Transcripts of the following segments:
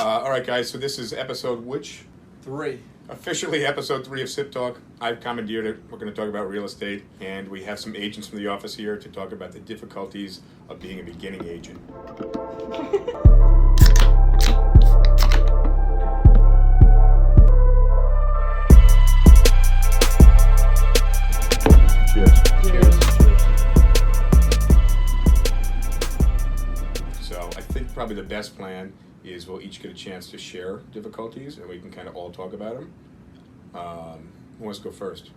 All right, guys, so this is episode which? 3. Officially episode 3 of Siptalk. I've commandeered it. We're going to talk about real estate, and we have some agents from the office here to talk about the difficulties of being a beginning agent. Cheers. Cheers. So I think probably the best plan is we'll each get a chance to share difficulties, and we can kind of all talk about them. Who wants to go first?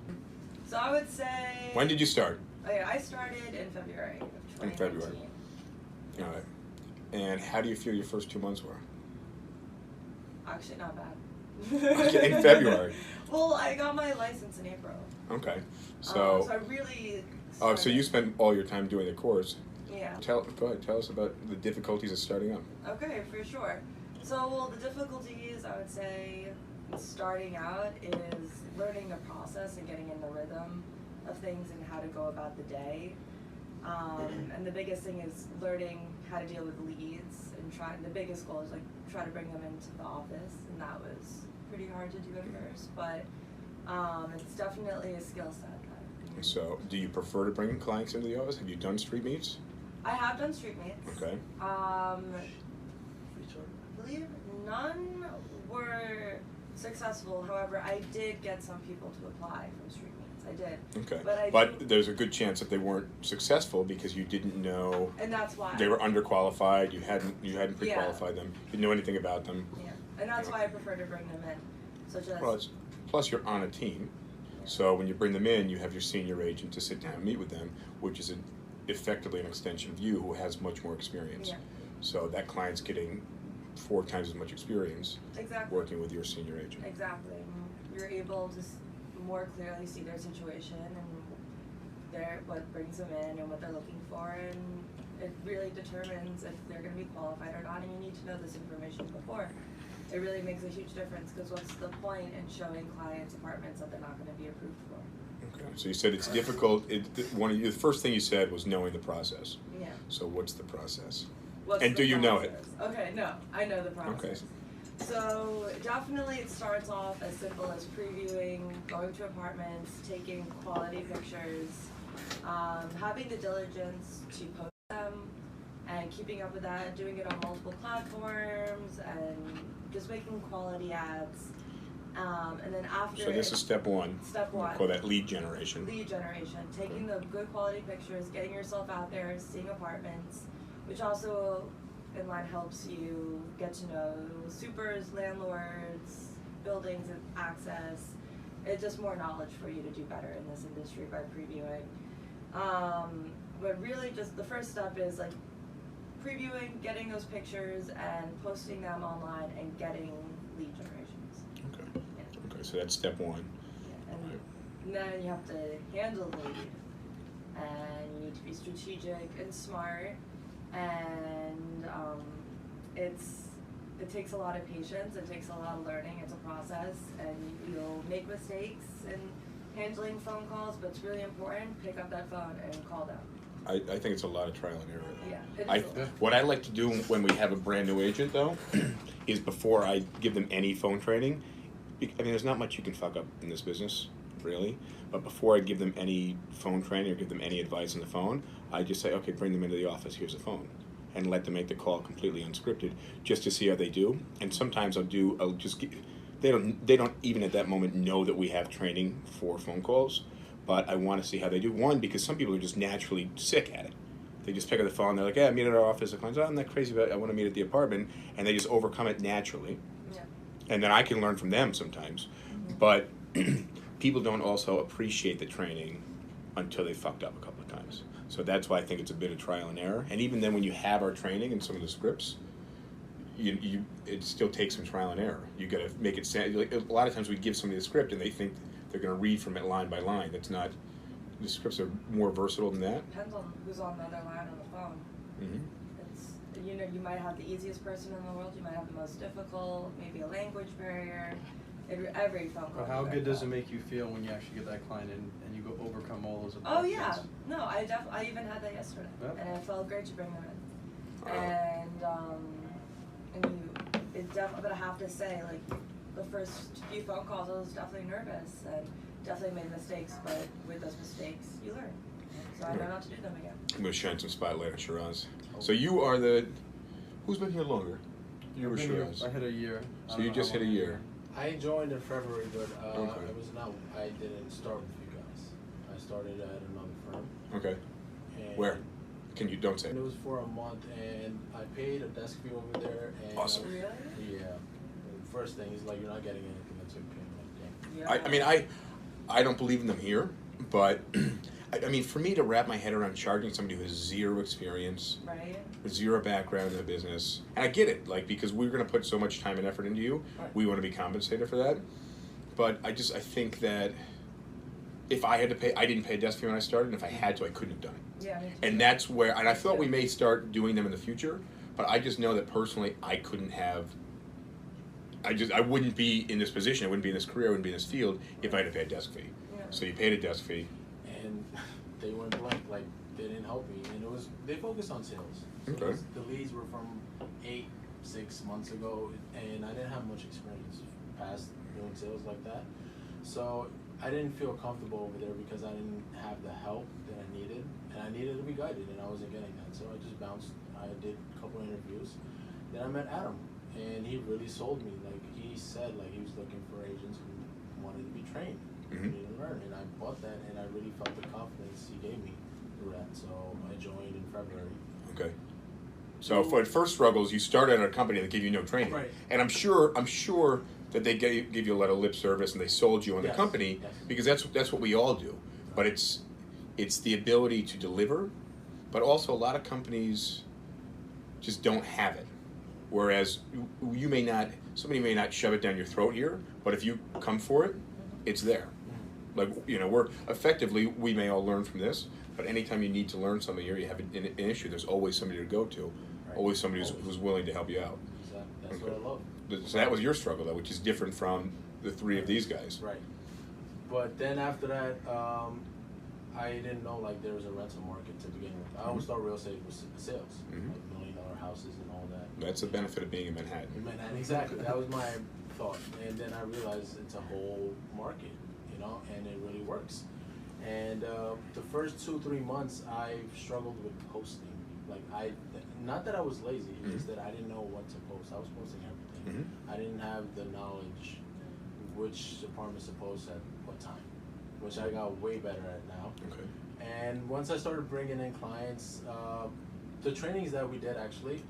So I would say... When did you start? I started in February of 2019. In February. All right. And how do you feel your first 2 months were? Actually, not bad. Okay, in February? Well, I got my license in April. Okay. So I really... Oh, so you spent all your time doing the course. Yeah. Go ahead, tell us about the difficulties of starting up. Okay, for sure. So, well, the difficulties, I would say, starting out is learning the process and getting in the rhythm of things and how to go about the day. And the biggest thing is learning how to deal with leads and the biggest goal is try to bring them into the office, and that was pretty hard to do at first, but it's definitely a skill set. So, do you prefer to bring clients into the office? Have you done street meets? I have done street meets. Okay. I believe none were successful. However, I did get some people to apply from street meets. I did. Okay. But there's a good chance that they weren't successful because you didn't know. And that's why they were underqualified. You hadn't pre-qualified them. You didn't know anything about them. Yeah. And that's why I prefer to bring them in, such as. Plus you're on a team. So when you bring them in, you have your senior agent to sit down and meet with them, which is effectively an extension of you who has much more experience. Yeah. So that client's getting 4 times as much experience working with your senior agent. Exactly. You're able to more clearly see their situation and what brings them in and what they're looking for, and it really determines if they're going to be qualified or not, and you need to know this information before. It really makes a huge difference, because what's the point in showing clients apartments that they're not going to be approved for? Okay, so you said it's difficult. The first thing you said was knowing the process. Yeah. So what's the process? Do you know it? Okay, no, I know the process. Okay. So definitely it starts off as simple as previewing, going to apartments, taking quality pictures, having the diligence to post them, and keeping up with that, doing it on multiple platforms, and just making quality ads. And then after. So this is step 1. Step 1. We call that lead generation. Lead generation. Taking the good quality pictures, getting yourself out there, seeing apartments, which also in line helps you get to know supers, landlords, buildings, and access. It's just more knowledge for you to do better in this industry by previewing. But really just the first step is previewing, getting those pictures, and posting them online and getting lead generations. Okay. Yeah. Okay, so that's step 1. Yeah. And then you have to handle the lead, and you need to be strategic and smart, and it takes a lot of patience, it takes a lot of learning, it's a process, and you'll make mistakes in handling phone calls, but it's really important, pick up that phone and call them. I think it's a lot of trial and error. Yeah. What I like to do when we have a brand new agent, though, is before I give them any phone training, I mean, there's not much you can fuck up in this business, really, but before I give them any phone training or give them any advice on the phone, I just say, okay, bring them into the office, here's a phone, and let them make the call completely unscripted, just to see how they do. And sometimes they don't even at that moment know that we have training for phone calls, but I want to see how they do. One, because some people are just naturally sick at it. They just pick up the phone, they're like, yeah, meet at our office. The client's, I'm not crazy about it, I want to meet at the apartment, and they just overcome it naturally. Yeah. And then I can learn from them sometimes. Mm-hmm. But people don't also appreciate the training until they fucked up a couple of times. So that's why I think it's a bit of trial and error. And even then when you have our training and some of the scripts, it still takes some trial and error. You got to make it sound, a lot of times we give somebody the script and they think they're going to read from it line by line. That's not, the scripts are more versatile than that. Depends on who's on the other line on the phone. Mm-hmm. You might have the easiest person in the world, you might have the most difficult, maybe a language barrier. Every phone call. But how good does it make you feel when you actually get that client in and you go overcome all those objections? Oh yeah, no, I even had that yesterday, and it felt great to bring them in. And but I have to say, like, the first few phone calls, I was definitely nervous and definitely made mistakes, but with those mistakes, you learn. So I know not to do them again. I'm going to shine some spotlight on Shiraz. So you are the, who's been here longer? You were Shiraz. I hit a year. So you just hit a year. I joined in February, but Okay. it was not. I didn't start with you guys. I started at another firm. Okay. And Where? Can you, don't say. And it was for a month, and I paid a desk fee over there. And Awesome. Really? Yeah. The first thing is like you're not getting anything until you pay me. Like, Yeah. I mean, I don't believe in them here, but I mean, for me to wrap my head around charging somebody who has zero experience, Right? zero background in the business, and I get it, like, because we're going to put so much time and effort into you, Right. we want to be compensated for that. But I think that if I had to pay, I didn't pay a desk fee when I started, and if I had to, I couldn't have done it. Yeah, me too. And that's where, and I thought we may start doing them in the future, but I just know that personally I couldn't have, I wouldn't be in this position, I wouldn't be in this career, I wouldn't be in this field if I had to pay a desk fee. Yeah. So you paid a desk fee. and they went blank. Like they didn't help me, and they focused on sales. So Okay. the leads were from 6 months ago, and I didn't have much experience past doing sales like that. So I didn't feel comfortable over there because I didn't have the help that I needed, and I needed to be guided, and I wasn't getting that. So I just bounced. I did a couple interviews. Then I met Adam, and he really sold me. Like he said, like he was looking for agents who wanted to be trained, Mhm. needed to learn, and I bought that, and I really felt the confidence he gave me through that. So I joined in February. Okay. So for first struggles, you started at a company that gave you no training, Right. and I'm sure that they give you a lot of lip service and they sold you on the Yes, company yes. because that's what we all do. But it's the ability to deliver, but also a lot of companies just don't have it. Whereas somebody may not shove it down your throat here, but if you come for it, it's there. Like, we may all learn from this, but anytime you need to learn something here, you have an issue, there's always somebody to go to, Right. always somebody who's willing to help you out. That's Okay. what I love. So that was your struggle, though, which is different from the three of these guys. Right. But then after that, I didn't know like there was a rental market to begin with. I always thought real estate was sales, Mhm. like $1 million houses and all that. That's the benefit of being in Manhattan. In Manhattan, exactly. That was my thought, and then I realized it's a whole market, and it really works. And the first 2-3 months, I struggled with posting. Like not that I was lazy, it's just that I didn't know what to post. I was posting everything. Mhm. I didn't have the knowledge which departments to post at what time, which I got way better at now. Okay. And once I started bringing in clients, the trainings that we did actually,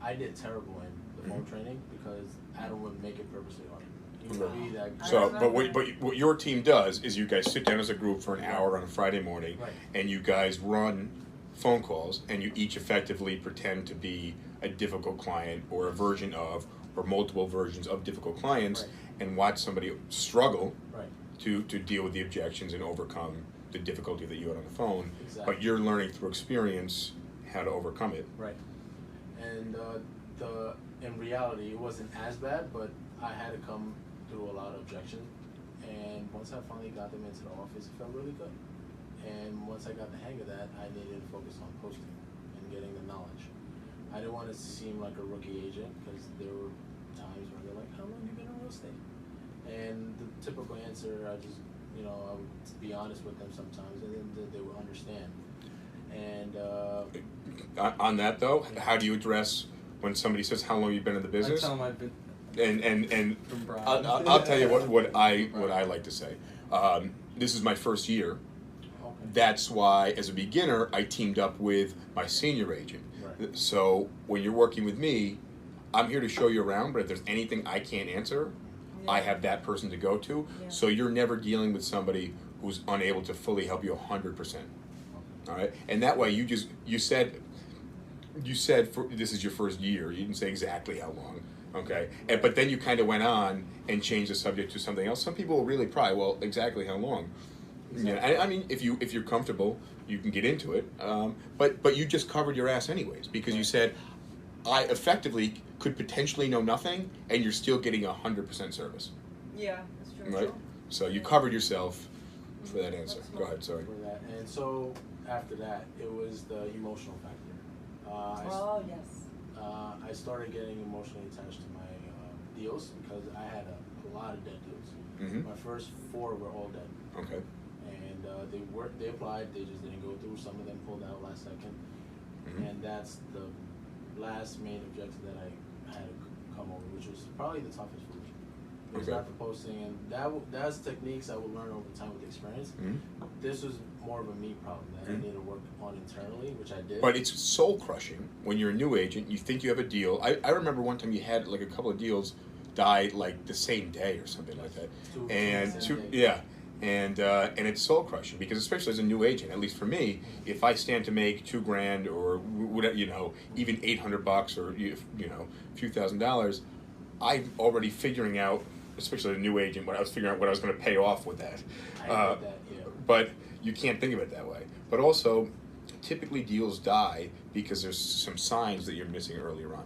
I did terrible in the phone training because Adam would make it purposely hard. He would be that. So, but what your team does is you guys sit down as a group for an hour on a Friday morning, Right. and you guys run phone calls, and you each effectively pretend to be a difficult client or a version of, or multiple versions of difficult clients, Right. and watch somebody struggle Right. to deal with the objections and overcome the difficulty that you had on the phone. Exactly. But you're learning through experience how to overcome it. Right. And in reality, it wasn't as bad, but I had to come through a lot of objection. And once I finally got them into the office, it felt really good. And once I got the hang of that, I needed to focus on posting and getting the knowledge. I didn't want to seem like a rookie agent because there were times where they're like, "How long have you been in real estate?" And the typical answer, I just, I would be honest with them sometimes, and then they would understand. And On that though, how do you address when somebody says how long you've been in the I business? tell them I've been And from Brian. I'll tell you what I like to say. This is my first year. okay. That's why, as a beginner, I teamed up with my senior agent. Right. So when you're working with me, I'm here to show you around, but if there's anything I can't answer, I have that person to go to. Yeah. So you're never dealing with somebody who's unable to fully help you 100%. All right, and that way you said this is your first year. You didn't say exactly how long. Okay, but then you kind of went on and changed the subject to something else. Some people will really pry. Well, exactly how long? Exactly. Yeah, I mean, if you're comfortable, you can get into it. But you just covered your ass anyways because you said, I effectively could potentially know nothing, and you're still getting 100% service. Yeah, that's true. Right. So you covered yourself for that answer. That's Go ahead. Sorry. For that. And so after that, it was the emotional factor. Oh, yes. I started getting emotionally attached to my deals because I had a lot of dead deals. Mm-hmm. My first 4 were all dead. Okay. And they applied, they just didn't go through. Some of them pulled out last second. Mm-hmm. And that's the last main objective that I had to come over, which was probably the toughest for me. It was Okay. not the posting, and that's techniques I would learn over time with experience. Mm-hmm. This was more of a me problem that Mhm. I needed to work on internally, which I did. But it's soul crushing when you're a new agent. You think you have a deal. I remember one time you had like a couple of deals die like the same day or something like that. Two And the same day. yeah, and it's soul crushing because especially as a new agent, at least for me, if I stand to make $2,000 or whatever, even $800 or a few $1,000s, I'm already figuring out, especially as a new agent, what I was figuring out what I was going to pay off with that. I did that, yeah. But you can't think of it that way. But also, typically deals die because there's some signs that you're missing earlier on.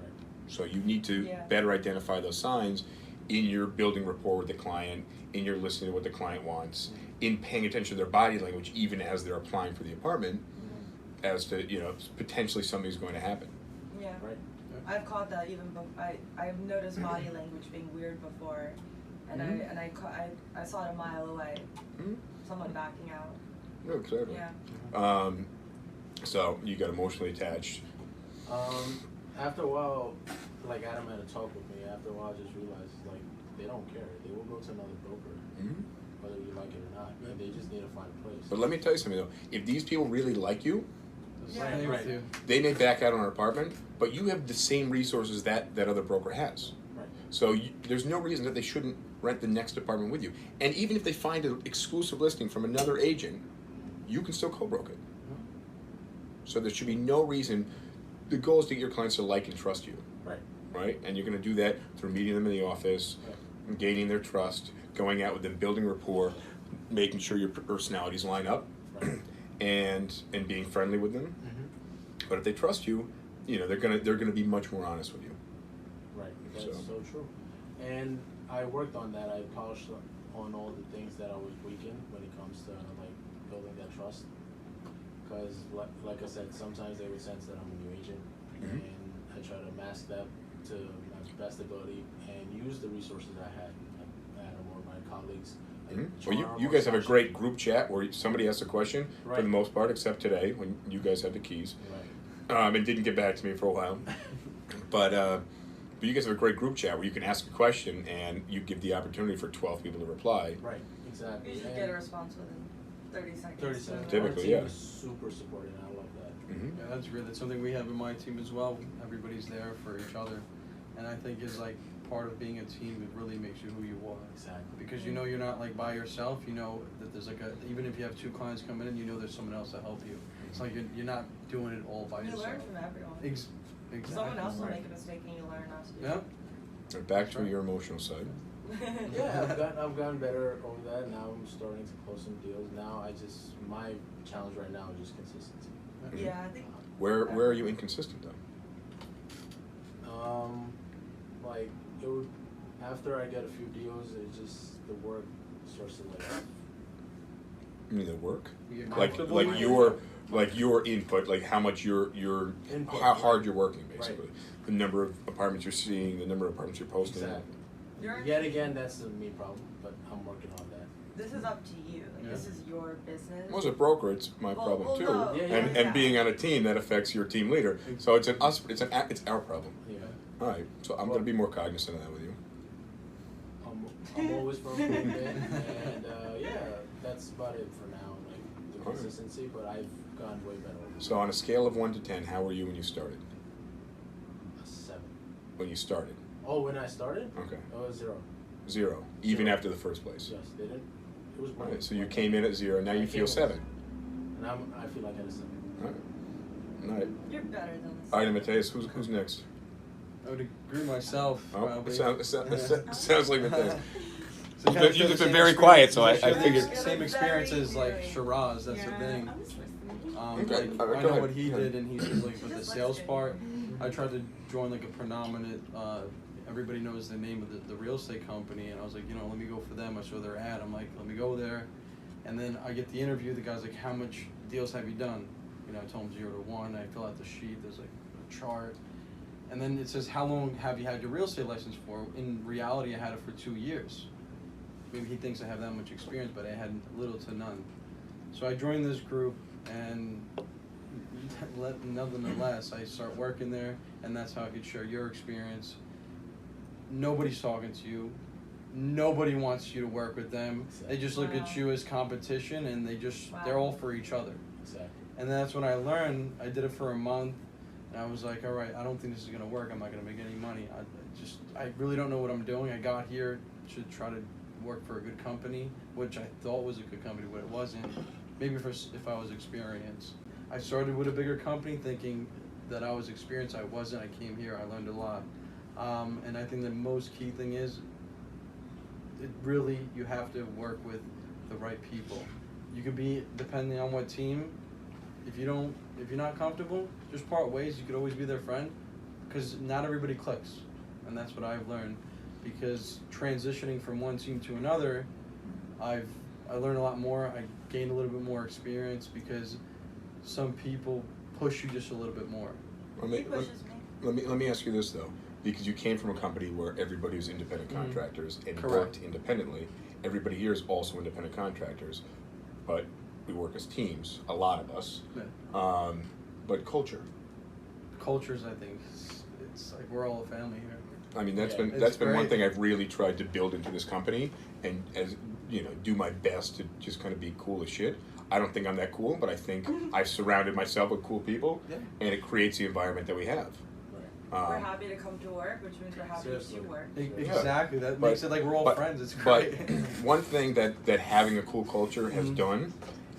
Right. So you need to Yeah. better identify those signs in your building rapport with the client, in your listening to what the client wants, in paying attention to their body language even as they're applying for the apartment, as to, potentially something's going to happen. Yeah. Right. I've caught that even I've noticed body language being weird before, and Mhm. I saw it a mile away. Mm-hmm. Someone backing out. Oh, exactly. Yeah. So you got emotionally attached. After a while, like Adam had a talk with me. After a while, I just realized like they don't care. They will go to another broker, Mm-hmm. whether you like it or not. And they just need to find a place. But let me tell you something though. If these people really like you, The Yeah. same thing Right. with you. they may back out on an apartment, but you have the same resources that other broker has. Right. So there's no reason that they shouldn't rent the next apartment with you. And even if they find an exclusive listing from another agent, you can still co-broke it. So there should be no reason. The goal is to get your clients to like and trust you, Right. right? And you're going to do that through meeting them in the office, gaining their trust, going out with them, building rapport, making sure your personalities line up, Right. and being friendly with them. Mm-hmm. But if they trust you, they're gonna be much more honest with you. Right. That's So- so true. And I worked on that. I polished on all the things that I was weak in when it comes to like building that trust. Because like I said, sometimes they would sense that I'm a new agent, Mhm. and I try to mask that to my best ability and use the resources I had, like Adam or my colleagues. Like Well, Charm you or guys have a Sasha. great group chat where somebody asks a question for Right. the most part, except today when you guys have the keys, Right. and didn't get back to me for a while. But you guys have a great group chat where you can ask a question and you give the opportunity for 12 people to reply. Right. Exactly. You should And get a response within 30 seconds. 30 so- seconds. Typically, Our team yeah. is super supportive, and I love that. Mm-hmm. Yeah, that's something we have in my team as well. Everybody's there for each other, and I think is like part of being a team. It really makes you who you are. Exactly. Because you're not like by yourself. You know that there's like even if you have 2 clients coming in, there's someone else to help you. It's like you're not doing it all by You yourself. learn from everyone. Exactly. Someone else will right. make a mistake and you learn not to do Yeah. And back to your emotional side. it. Yeah, I've gotten better over that. Now I'm starting to close some deals. Now my challenge right now is just consistency. Yeah, I think. Where are you inconsistent though? Like it would, after I get a few deals, it just the work starts to let off. You mean the work? You get Like comfortable like with it? your input, like how much you're Input, how hard right. you're working basically. The number of apartments you're seeing, the number of apartments you're posting. Exactly. You're- Yet again, that's the me problem, but I'm working on that. This is up to you. Like, This Yeah. is your business. Well, as a broker, it's my Well, problem well, too. no, Yeah, and yeah. and being on a team that affects your team leader. So it's it's our problem. Yeah. All right. So I'm going to be more cognizant of that with you. I'm always for improvement, and yeah, that's about it for now. Like the Alright. consistency, but I've gotten way better. Over So on a scale of 1 to 10, how were you when you started? a 7. When you started? Oh, when I started, Okay. it was 0. 0. Even 0. after the first place. Yes, they didn't. It was All one. right. So you came in at 0. Now I you came feel in 7. And I feel like at a 7. All right. All right. You're better than this. All right, Mateus. Who's next? I would agree myself. Oh, probably. it sounds like Mateus. So You've kinda been the same very experience- quiet, so I share the figured- same experiences like Very Shiraz. That's the thing. I'm just listening. Okay, Like, all right, I go know ahead. what he Yeah. did, and he said like with the Just sales listen. part. I tried to join like a predominant. Everybody knows the name of the real estate company, and I was like, let me go for them. I saw their ad. I'm like, let me go there, and then I get the interview. The guy's like, how much deals have you done? I told him 0 to 1. I fill out the sheet. There's like a chart, And then it says, how long have you had your real estate license for? In reality, I had it for 2 years. Maybe he thinks I have that much experience, but I had little to none. So I joined this group, and nonetheless, I start working there, and that's how I could share your experience. Nobody's talking to you. Nobody wants you to work with them. They just look at you as competition, and they're all for each other. Exactly. And that's when I learned. I did it for a month, and I was like, all right, I don't think this is gonna work. I'm not gonna make any money. I really don't know what I'm doing. I got here to try to work for a good company, which I thought was a good company, but it wasn't. Maybe if I was experienced. I started with a bigger company thinking that I was experienced. I wasn't. I came here. I learned a lot. And I think the most key thing is, you have to work with the right people. You could be, depending on what team, if you're not comfortable, just part ways. You could always be their friend, because not everybody clicks, and that's what I've learned. Because transitioning from one team to another, I learned a lot more. I gained a little bit more experience because some people push you just a little bit more. Let me ask you this though, because you came from a company where everybody was independent contractors and worked independently. Everybody here is also independent contractors, but we work as teams, a lot of us. Yeah. But cultures, I think, it's like we're all a family here. I mean, that's been great. one thing I've really tried to build into this company, and as you know, do my best to just kind of be cool as shit. I don't think I'm that cool, but I think I've surrounded myself with cool people, and it creates the environment that we have. We're happy to come to work, which means we're happy to work. Exactly. That makes it like we're all friends. It's great. But one thing that having a cool culture has done,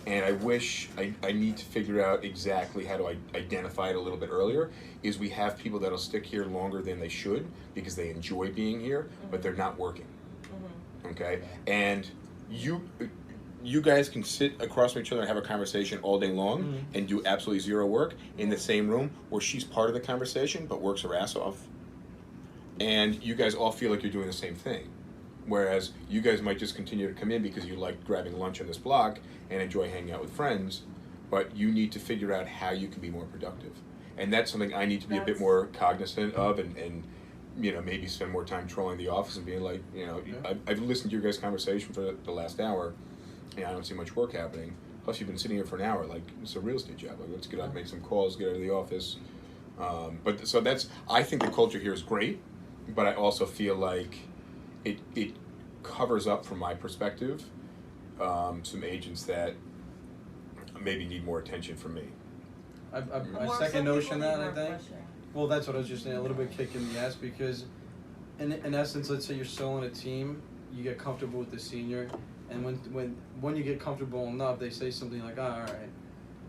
and I wish I need to figure out exactly how to identify it a little bit earlier, is we have people that'll stick here longer than they should because they enjoy being here, but they're not working. Okay? And you guys can sit across from each other and have a conversation all day long and do absolutely zero work in the same room where she's part of the conversation but works her ass off. And you guys all feel like you're doing the same thing. Whereas you guys might just continue to come in because you like grabbing lunch on this block and enjoy hanging out with friends, but you need to figure out how you can be more productive. And that's something I need to be a bit more cognizant of, and you know, maybe spend more time trolling the office and being like, you know, I've listened to your guys' conversation for the last hour, and I don't see much work happening. Plus, you've been sitting here for an hour. Like, it's a real estate job. Like, let's get out, make some calls, get out of the office. But so I think the culture here is great, but I also feel like it covers up, from my perspective, some agents that maybe need more attention from me. I second notion that, I think. Well, that's what I was just saying, a little bit kick in the ass, because in essence, let's say you're still on a team, you get comfortable with the senior, and when you get comfortable enough, they say something like, all right.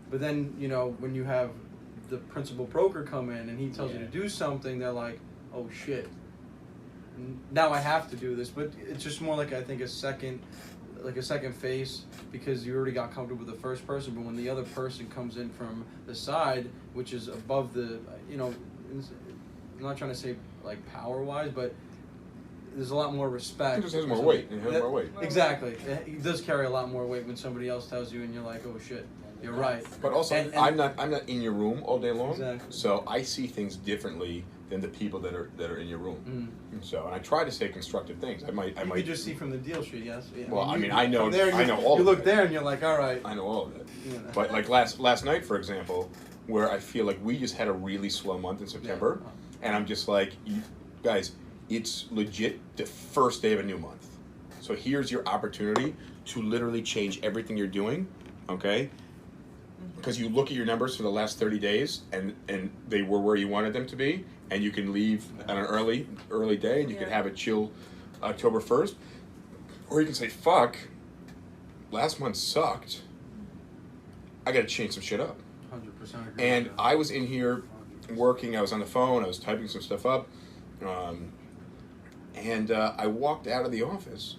But then, you know, when you have the principal broker come in and he tells you to do something, they're like, oh shit, now I have to do this. But it's just more like, I think, a second face, because you already got comfortable with the first person. But when the other person comes in from the side, which is above the, you know, I'm not trying to say like power wise, but there's a lot more respect. It just has more weight. It has more weight. Exactly. It does carry a lot more weight when somebody else tells you and you're like, oh shit, you're right. But also, and I'm not in your room all day long, exactly. So I see things differently than the people that are in your room. So, and I try to say constructive things. I might. You just see from the deal sheet, yes. Yeah. Well, I mean, I know all. You look there and you're like, all right. I know all of it. Yeah. But like last night, for example, where I feel like we just had a really slow month in September, and I'm just like, you guys, it's legit the first day of a new month. So here's your opportunity to literally change everything you're doing, okay? Because you look at your numbers for the last 30 days and they were where you wanted them to be, and you can leave on an early day, and you can have a chill October 1st. Or you can say, fuck, last month sucked. I gotta change some shit up. 100% agree. And I was in here working, I was on the phone, I was typing some stuff up, and I walked out of the office.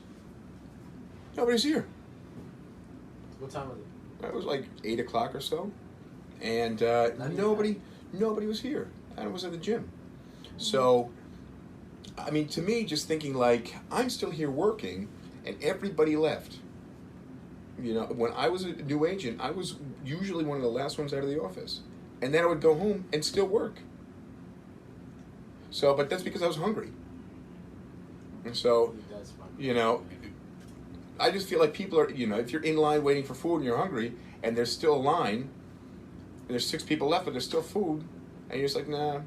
Nobody's here. What time was it? It was like 8 o'clock or so, and nobody was here. I was at the gym. So, I mean, to me, just thinking like, I'm still here working, and everybody left. You know, when I was a new agent, I was usually one of the last ones out of the office, and then I would go home and still work. So, but that's because I was hungry. And so, That's my you know, I just feel like people are, you know, if you're in line waiting for food and you're hungry and there's still a line, and there's 6 people left but there's still food, and you're just like, nah,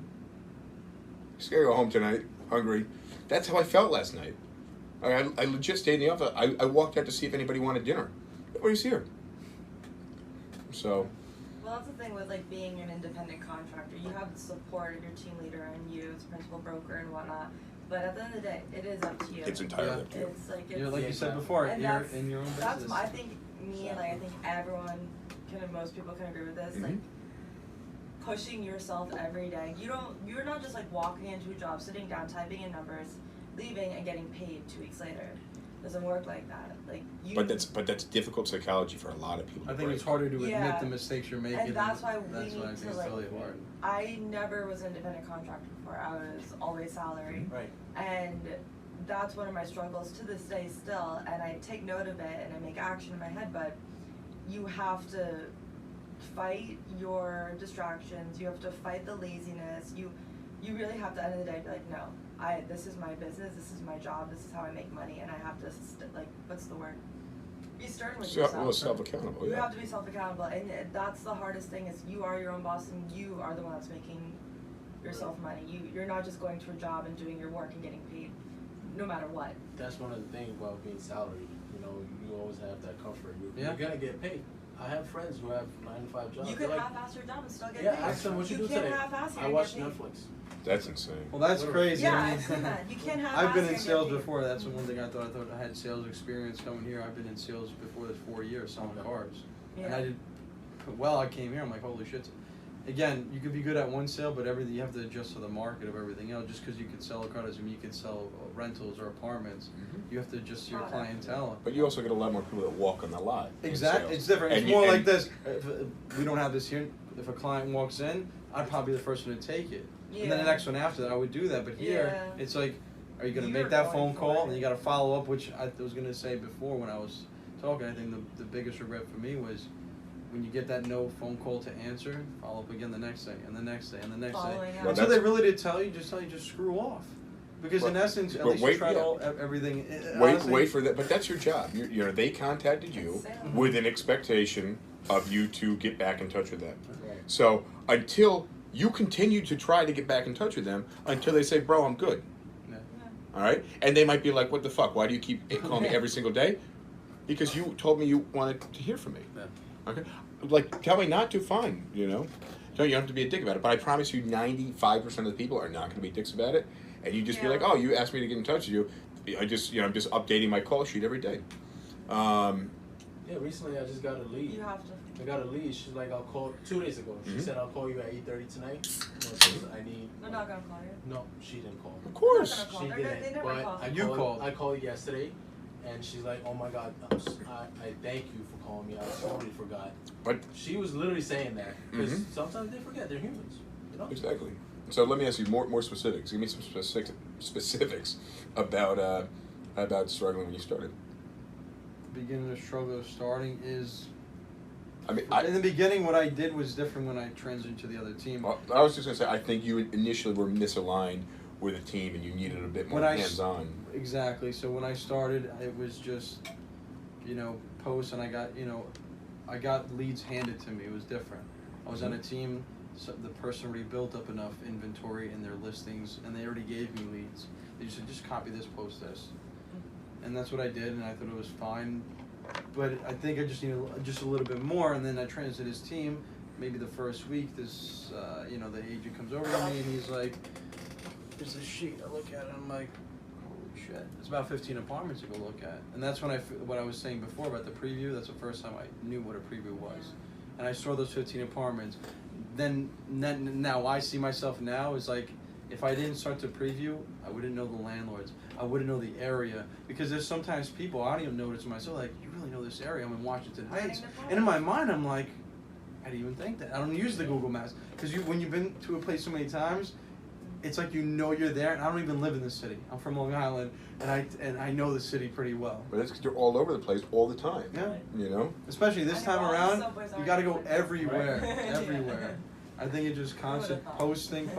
just gotta go home tonight, hungry. That's how I felt last night. I legit stayed in the office. I walked out to see if anybody wanted dinner. Nobody's here. So. Well, that's the thing with like being an independent contractor. You have the support of your team leader and you as principal broker and whatnot. But at the end of the day, it is up to you. It's entirely up to you. It's like You know, like you said before, and you're in your own business. That's I think me and like I think everyone most people can agree with this. Like pushing yourself every day. You're not just like walking into a job, sitting down, typing in numbers, leaving and getting paid 2 weeks later. It doesn't work like that. Like you. But that's difficult psychology for a lot of people. I think it's harder to admit the mistakes you're making. And that's why that's we why I need think to it's really hard. I never was an independent contractor before. I was always salary. Right. And that's one of my struggles to this day still. And I take note of it and I make action in my head. But you have to fight your distractions. You have to fight the laziness. You really have to, at the end of the day, be like, no, this is my business. This is my job. This is how I make money. And I have to what's the word? Be stern with yourself. Well, self-accountable. You Yeah. have to be self-accountable, and that's the hardest thing. Is you are your own boss, and you are the one that's making yourself money. You're not just going to a job and doing your work and getting paid, no matter what. That's one of the things about being salaried. You know, you always have that comfort. You're Yeah. gonna get paid. I have friends who have 9-to-5 jobs. You They're could like, half-ass your job and still get yeah, paid. ask them what you do can't today. half-ass it I and watch get paid. Netflix. That's insane. Well, that's crazy. Yeah, I mean, I've seen that. You can't half-ass I've been it in and get sales paid. before. That's the one thing I thought I had sales experience coming here. I've been in sales before this 4 years selling cars. And Yeah. I did well. I came here. I'm like, holy shit. Again, you could be good at one sale, but everything you have to adjust to the market of everything else. Just because you could sell a car doesn't mean you could sell rentals or apartments. You have to adjust to your clientele. But you also get a lot more people that walk on the lot. in Exactly, sales. it's different. It's And more you- like and- this. If we don't have this here. If a client walks in, I'd probably be the first one to take it. And then the Yeah. next one after that, I would do that. But here, Yeah. it's like, are you going to You're make that going phone for call? it. And you got to follow up, which I was going to say before when I was talking. I think the biggest regret for me was when you get that no phone call to answer, follow up again the next day, and the next day, and the next Following day. up. Well, Until they that's- really did tell you, just screw off. Because in But- essence, at but least you wait, tried yeah. everything. Wait for that. But that's your job. You know, they contacted you Sales. with an expectation of you to get back in touch with them. Right. So until you continue to try to get back in touch with them, until they say, "Bro, I'm good." Yeah. All right, and they might be like, "What the fuck? Why do you keep calling me every single day?" Because you told me you wanted to hear from me. Yeah. Okay, like tell me not to. Fine, you know. You don't have to be a dick about it. But I promise you, 95% of the people are not going to be dicks about it, and you just be Yeah. like, "Oh, you asked me to get in touch with you. I'm just updating my call sheet every day." Yeah, recently I just got a lead. You have to. I got a lead. She's like, I'll call 2 days ago. She Mhm. said, I'll call you at 8:30 tonight. Because I need. They're not gonna call you. No, she didn't call. Of course. They're not She gonna call. didn't. They never But call. You called. I called yesterday, and she's like, "Oh my God, I thank you for calling me. I totally forgot." But She was literally saying that because Mhm. sometimes they forget. They're humans, you know. exactly. So let me ask you more specifics. Give me some specifics about struggling when you started. Beginning the struggle of starting is. I mean, In the beginning, what I did was different when I transitioned to the other team. I was just gonna say, I think you initially were misaligned with a team, and you needed a bit more When I hands-on. Exactly. So when I started, it was just, posts, and I got leads handed to me. It was different. I was on a team. So the person already built up enough inventory in their listings, and they already gave me leads. They just said, just copy this, post this, and that's what I did, and I thought it was fine. But I think I just needed just a little bit more, and then I transited his team. Maybe the first week, the agent comes over to me, and he's like, "There's a sheet." I look at it, and I'm like, "Holy shit!" It's about 15 apartments to go look at, and that's when what I was saying before about the preview. That's the first time I knew what a preview was, and I saw those 15 apartments. Then now I see myself now as like, if I didn't start to preview, I wouldn't know the landlords. I wouldn't know the area, because there's sometimes people I don't even notice myself, like, you really know this area. I'm in Washington Heights, and in my mind I'm like, I didn't even think that. I don't use the Google Maps, because when you've been to a place so many times, it's like you're there. And I don't even live in the city. I'm from Long Island, and I know the city pretty well. But that's because you're all over the place all the time. Yeah. You know. Especially this I time know all the around, subways you aren't got to go even- everywhere, Right. everywhere. I think it's just constant thought? posting,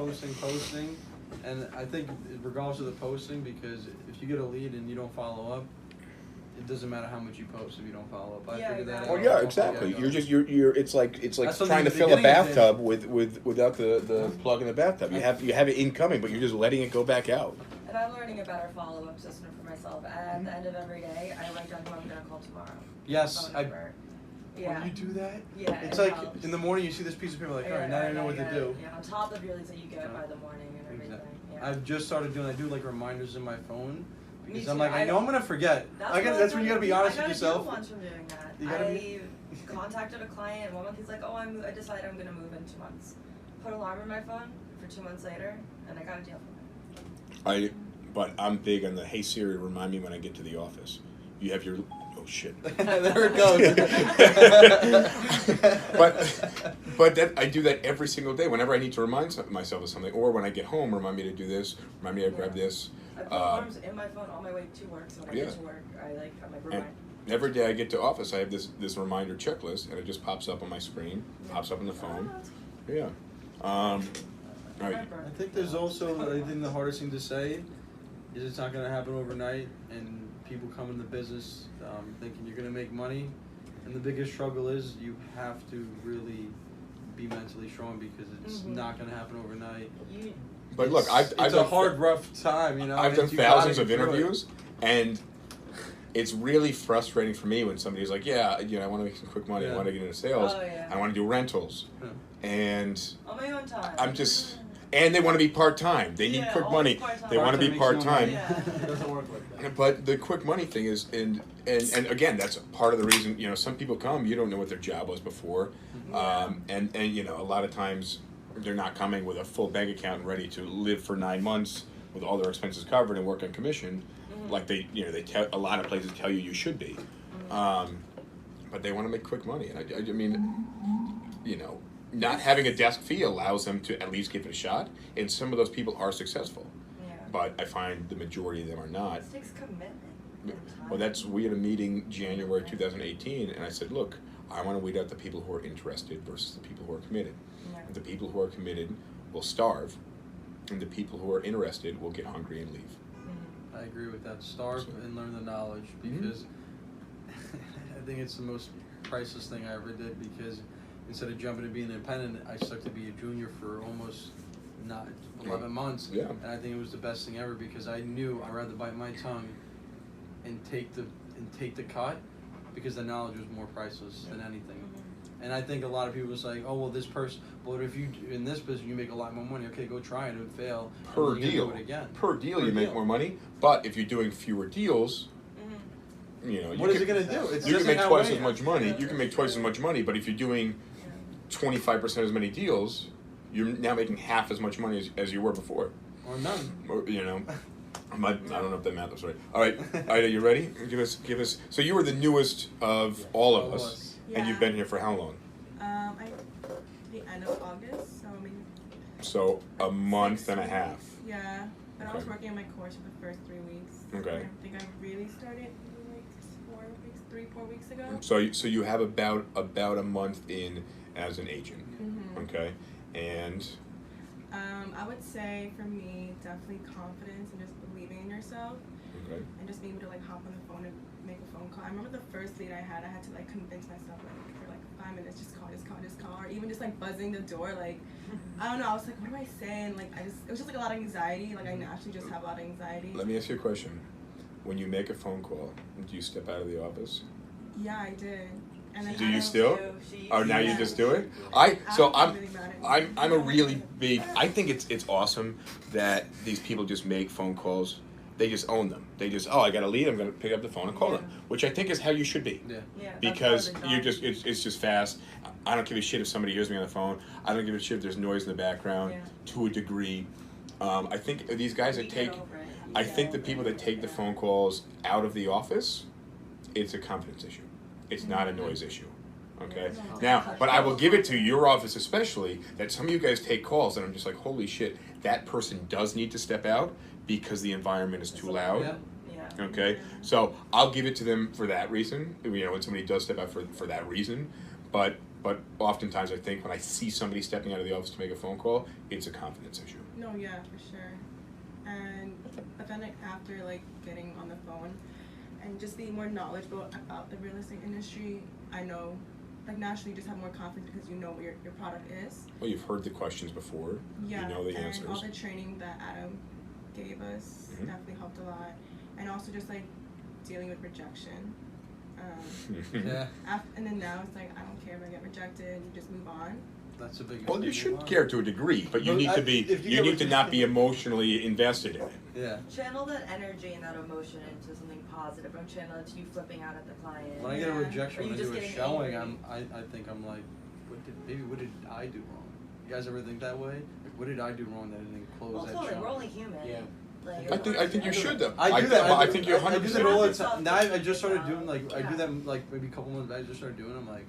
And I think regardless of the posting, because if you get a lead and you don't follow up, it doesn't matter how much you post if you don't follow up. I Yeah, figured that exactly. out. Oh yeah, from the exactly. get-go. You're it's like That's something trying to at the fill a beginning of the day. bathtub without the plug in the bathtub. You have it incoming, but you're just letting it go back out. And I'm learning a better follow-up system for myself. At the end of every day, I write down who I'm gonna call tomorrow. Yes, Phone I. number. Yeah. When you do that, Yeah, it's it like helps. in the morning you see this piece of paper, like, all right, now I know what to do. Yeah, on top of your leads that you get by the morning and everything. Exactly. Yeah. I've just started doing. I do like reminders in my phone because Me I'm too. like, I know I'm gonna forget. That's when you gotta be honest with yourself. I got a deal once from doing that. You gotta I contacted a client 1 month. He's like, oh, I decided I'm gonna move in 2 months. Put an alarm in my phone for 2 months later, and I got a deal from him. But I'm big on the hey Siri, remind me when I get to the office. You have your shit. There it goes. but that I do that every single day. Whenever I need to remind myself of something, or when I get home, remind me to do this. Remind me to grab this. I put alarms in my phone on my way to work, so when I get to work, I'm like remind. Every day I get to office, I have this reminder checklist, and it just pops up on my screen, pops up on the phone. Yeah. All right. I think there's also, I think the hardest thing to say is it's not going to happen overnight, and people come in the business thinking you're going to make money, and the biggest struggle is you have to really be mentally strong because it's not going to happen overnight. But look, I've it's done a hard, rough time, you know. I've done you gotta thousands of get through it. interviews, and it's really frustrating for me when somebody's like, yeah, I want to make some quick money, I want to get into sales, I want to do rentals, and on my own time. I'm just, and they want to be part-time, they need quick money, they want to be part-time. It doesn't work like that. But the quick money thing is, and again, that's part of the reason, some people come, you don't know what their job was before, and a lot of times they're not coming with a full bank account ready to live for 9 months with all their expenses covered and work on commission, like they tell, a lot of places tell you should be, but they want to make quick money, and I mean, not having a desk fee allows them to at least give it a shot, and some of those people are successful, but I find the majority of them are not. It takes commitment. Well, we had a meeting January 2018, and I said, look, I want to weed out the people who are interested versus the people who are committed. The people who are committed will starve, and the people who are interested will get hungry and leave. I agree with that. Starve and learn the knowledge, because I think it's the most priceless thing I ever did, because instead of jumping to being independent, I stuck to be a junior for almost 11 months. Yeah. And I think it was the best thing ever, because I knew I'd rather bite my tongue and take the cut, because the knowledge was more priceless than anything. And I think a lot of people are like, oh, well, this person, well, if you, in this business, you make a lot more money, okay, go try it and fail. Per and then deal. You do it again. Per deal, you make more money, but if you're doing fewer deals, what is it going to do? It's you can make that twice way. as much money. You can make twice as much money, but if you're doing 25% as many deals, you're now making half as much money as you were before. Or none. Or, I don't know if that math was right. All right, Ida, you ready? Give us. So you were the newest of all of us, and you've been here for how long? The end of August, so maybe. So a month and a half. Yeah, but I was Okay. working on my course for the first 3 weeks. Okay. I think I really started like 4 weeks ago. So you have about a month in as an agent. Okay, and I would say for me, definitely confidence and just believing in yourself. okay. And just being able to like hop on the phone and make a phone call. I remember the first lead I had to like convince myself like for like 5 minutes, just call, or even just like buzzing the door. Like, I don't know, I was like, what do I say? And like, it was just like a lot of anxiety. Like I naturally just have a lot of anxiety. Let me ask you a question. When you make a phone call, do you step out of the office? Yeah, I did. And then Do you still? Or now you Yeah. just do it? I'm I'm really bad at I'm a really big. I think it's awesome that these people just make phone calls. They just own them. They just I got a lead. I'm gonna pick up the phone and call them, which I think is how you should be. Yeah. Because you just it's just fast. I don't give a shit if somebody hears me on the phone. I don't give a shit if there's noise in the background. To a degree, I think these guys that take. I think the people that take the phone calls out of the office, it's a confidence issue. It's not a noise issue. Okay. Now, but I will give it to your office especially that some of you guys take calls and I'm just like, holy shit, that person does need to step out because the environment is too loud. Yeah. Okay. So I'll give it to them for that reason. When somebody does step out for that reason, but but oftentimes I think when I see somebody stepping out of the office to make a phone call, it's a confidence issue. No, yeah, for sure. And but then like after like getting on the phone and just being more knowledgeable about the real estate industry, I know like naturally you just have more confidence because you know what your product is. Well, you've heard the questions before. Yeah, You know the and answers. all the training that Adam gave us Mhm. definitely helped a lot. And also just like dealing with rejection. Yeah, And then now it's like I don't care if I get rejected, you just move on. that's a big. Well, you should care to a degree, but you No, need to be. if you You get need to not be rejected- emotionally invested in it. Yeah. Channel that energy and that emotion into something positive. Don't channel it to you flipping out at the client. When I get a Yeah. rejection Or you when I just do a getting showing, angry. I think I'm like, what did I do wrong? You guys ever think that way? Like, what did I do wrong that I didn't close Well, that totally. showing? We're only human. Yeah. Like, I think you should though. I do that. I think you're I do 100%. that all the Self- time. Now I just started doing like I do Yeah. them like maybe a couple months back. I just started doing them like,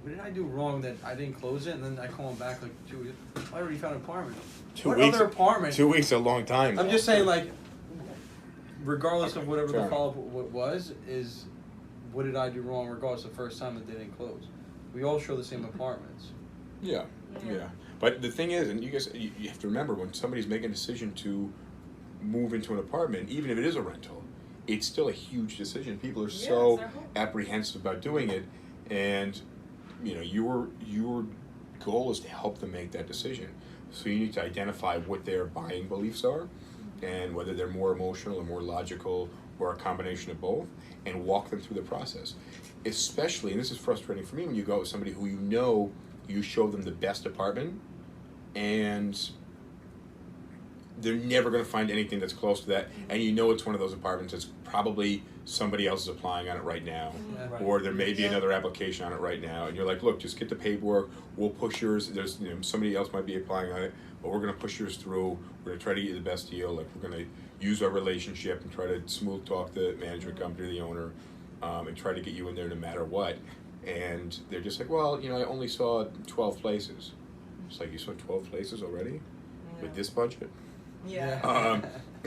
what did I do wrong that I didn't close it? And then I call them back like 2 weeks. I already found an apartment. 2 What weeks. other apartment? 2 weeks is a long time. I'm though. just saying like, regardless of whatever Fair the enough. follow up was, is what did I do wrong? Regardless, the first time that they didn't close. We all show the same apartments. Yeah, yeah. But the thing is, and you guys, you have to remember when somebody's making a decision to move into an apartment, even if it is a rental, it's still a huge decision. People are Yeah, so it's their home. apprehensive about doing it, and you know your goal is to help them make that decision. So you need to identify what their buying beliefs are, and whether they're more emotional or more logical or a combination of both, and walk them through the process. Especially, and this is frustrating for me, when you go with somebody who you know you show them the best apartment, and they're never going to find anything that's close to that, and you know it's one of those apartments that's probably somebody else is applying on it right now, Yeah. Right. or there may be Yeah. another application on it right now, and you're like, look, just get the paperwork, we'll push yours, there's somebody else might be applying on it, but we're going to push yours through, we're going to try to get you the best deal, like we're going to use our relationship and try to smooth talk the management company, the owner, and try to get you in there no matter what. And they're just like, well, I only saw 12 places. It's like, you saw 12 places already with this budget? Yeah.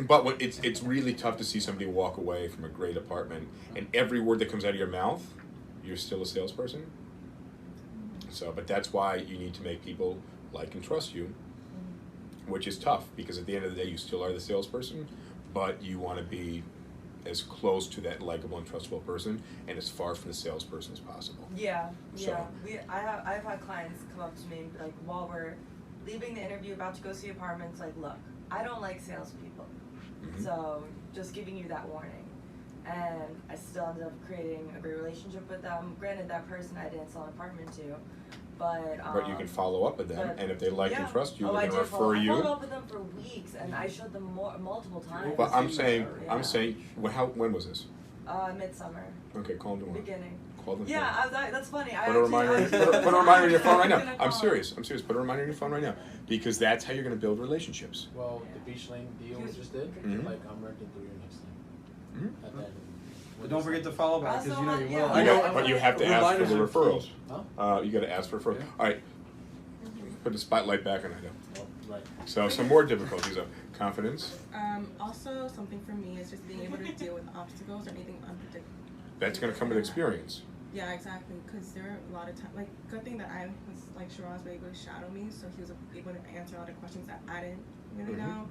But it's really tough to see somebody walk away from a great apartment, and every word that comes out of your mouth, you're still a salesperson. So, but that's why you need to make people like and trust you, which is tough, because at the end of the day, you still are the salesperson, but you want to be as close to that likable and trustable person and as far from the salesperson as possible. Yeah, So- yeah. I've had clients come up to me and be like, while we're leaving the interview, about to go see apartments, like, look, I don't like salespeople, Mhm. so just giving you that warning. And I still ended up creating a great relationship with them. Granted, that person I didn't sell an apartment to, but But you can follow up with them, but- and if they like and yeah. trust you, Oh, they're I going to did follow. refer I you. followed up with them for weeks, and I showed them multiple times. But I'm saying, Yeah. when was this? Midsummer, Okay, call them tomorrow. beginning. Call them Yeah, tomorrow. that's funny. Put a reminder on your phone right now. I'm Gonna serious. Put a reminder on your phone right now, because that's how you're going to build relationships. Well, the Beach Lane deal we just did, Mhm. like I'm renting through you next time. Mhm. And then But don't forget to follow back because you know you will. Yeah. I know, but you have to ask for the Reminders are referrals. key. Huh? You got to ask for referrals. Yeah. All right, put the spotlight back on it. Well, right. So some more difficulties of confidence. Also, something for me is just being able to deal with obstacles or anything unpredictable. That's going to come with experience. Yeah, exactly. Because there are a lot of times, like, good thing that I was, like, Shiraz was able to shadow me, so he was able to answer a lot of questions that I didn't really Mhm. know.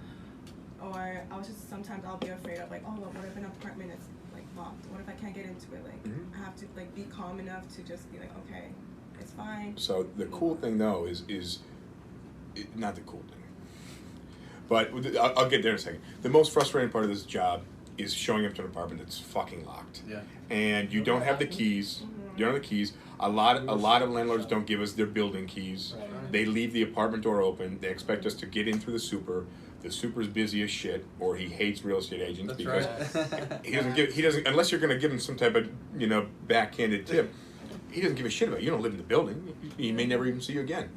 Or I was just, sometimes I'll be afraid of, like, oh, well, what if an apartment is, like, locked? What if I can't get into it? Like, Mhm. I have to, like, be calm enough to just be like, okay, it's fine. So the cool thing though is not the cool thing, but I'll get there in a second. The most frustrating part of this job is showing up to an apartment that's fucking locked. Yeah. And you don't have the keys. You don't have the keys. A lot of landlords don't give us their building keys. Right. They leave the apartment door open. They expect us to get in through the super. The super's busy as shit, or he hates real estate agents That's because right. he doesn't unless you're going to give him some type of backhanded tip. He doesn't give a shit about you. You don't live in the building. He may never even see you again.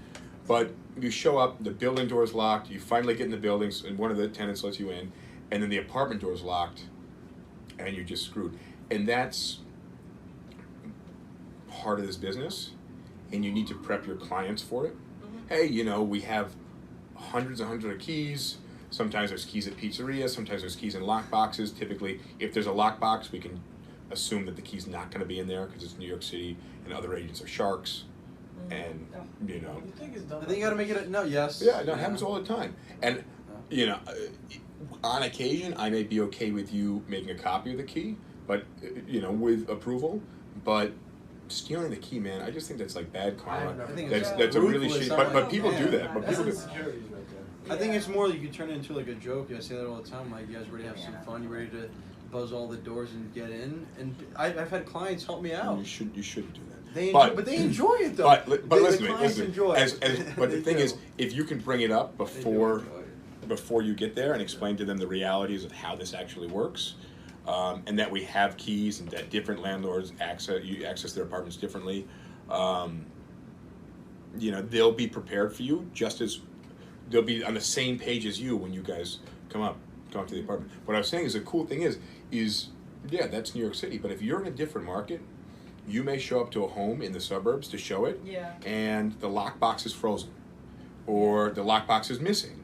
But you show up, the building door is locked. You finally get in the buildings, and one of the tenants lets you in, and then the apartment door is locked, and you're just screwed. And that's part of this business, and you need to prep your clients for it. Hey, we have hundreds and hundreds of keys. Sometimes there's keys at pizzerias. Sometimes there's keys in lock boxes. Typically, if there's a lock box, we can assume that the key's not going to be in there because it's New York City and other agents are sharks. and you know. You think it's done? I think you gotta make it. No, yes. Yeah, no, it happens all the time. And, you know, on occasion, I may be okay with you making a copy of the key, but, you know, with approval. But stealing the key, man, I just think that's like bad karma. I think That's a really ruthless. shitty. But people do that. But That's people do. insecurities right there. I think it's more that you can turn it into like a joke. I say that all the time. Like, you guys ready to have some fun? You ready to buzz all the doors and get in? And I've had clients help me out. You shouldn't do that. They enjoy, but they enjoy it though. But the listen to me. clients Listen. enjoy it. But the They thing do. is, if you can bring it up They do before enjoy it. before you get there and explain to them the realities of how this actually works, and that we have keys and that different landlords access their apartments differently, you know, they'll be prepared for you just as they'll be on the same page as you when you guys come up to the apartment. What I was saying is the cool thing is yeah, that's New York City, but if you're in a different market, you may show up to a home in the suburbs to show it, and the lockbox is frozen, or the lockbox is missing,